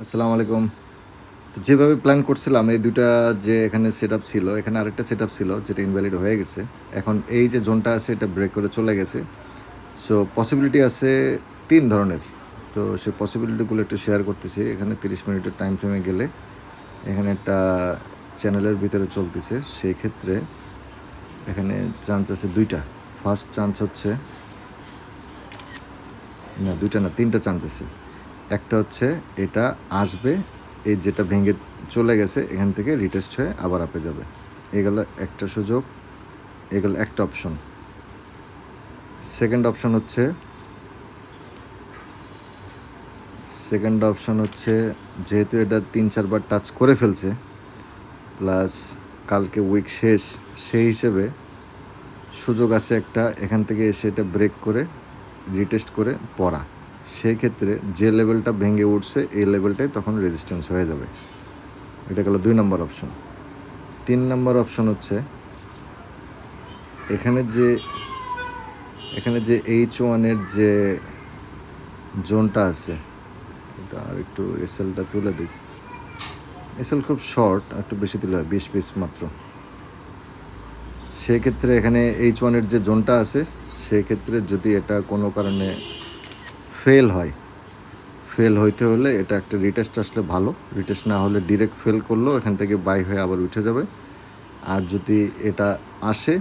আসসালামু আলাইকুম। তো যেভাবে প্ল্যান করছিলাম এই ২ টা যে এখানে সেটআপ ছিল, এখানে আরেকটা সেটআপ ছিল যেটা ইনভ্যালিড হয়ে গেছে। এখন এই যে জোনটা আছে এটা ব্রেক করে চলে গেছে। সো পসিবিলিটি আছে ৩ ধরনের। তো সেই পসিবিলিটি গুলো একটু শেয়ার করতেছি। এখানে ৩০ মিনিটের টাইম ফ্রেমে গেলে এখানে একটা চ্যানেলের ভিতরে চলতেছে। সেই ক্ষেত্রে এখানে চান্স আছে ২ টা। ফার্স্ট চান্স হচ্ছে না ২ টা না ৩ টা চান্স আছে। একটা হচ্ছে এটা আসবে, এই যেটা ভেঙে চলে গেছে এখান থেকে রিটেস্ট হয়ে আবার আপে যাবে। এগুলো একটা সুযোগ, এগুলো একটা অপশন। সেকেন্ড অপশন হচ্ছে যেহেতু এটা ৩-৪ বার টাচ করে ফেলছে, প্লাস কালকে উইক শেষ, সেই হিসেবে সুযোগ আছে একটা এখান থেকে এসে এটা ব্রেক করে রিটেস্ট করে পড়া। সেই ক্ষেত্রে যে লেভেলটা ভেঙে উঠছে এই লেভেলটাই তখন রেজিস্ট্যান্স হয়ে যাবে। এটা গেল ২ নম্বর অপশন। ৩ নম্বর অপশন হচ্ছে এখানে যে H1 এর যে জোনটা আছে, এটা আর একটু এসএলটা তুলে দিই। এসএল খুব শর্ট, একটু বেশি তুলে হয়, ২০ পিস মাত্র। সেক্ষেত্রে এখানে H1 এর যে জোনটা আছে, সেক্ষেত্রে যদি এটা কোনো কারণে ফেল হইতে হলে এটা একটা রিটেস্ট আসলে ভালো। রিটেস্ট না হলে ডিরেক্ট ফেল করলেও এখান থেকে বাই হয়ে আবার উঠে যাবে। আর যদি এটা আসে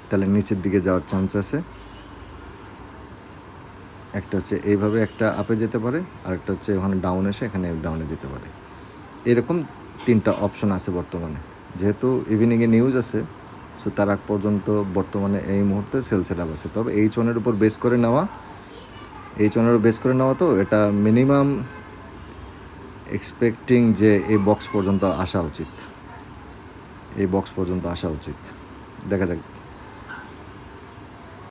তাহলে নিচের দিকে যাওয়ার চান্স আছে। একটা হচ্ছে এইভাবে একটা আপে যেতে পারে, আরেকটা হচ্ছে ওখানে ডাউন এসে এখানে ডাউনে যেতে পারে। এরকম ৩টা অপশন আছে বর্তমানে। যেহেতু ইভিনিংয়ে নিউজ আছে, সো তার আগ পর্যন্ত বর্তমানে এই মুহূর্তে সেল সেটআপ আছে। তবে H1 এর উপর বেস করে নেওয়া তো এটা মিনিমাম এক্সপেক্টিং যে এই বক্স পর্যন্ত আসা উচিত। দেখা যাক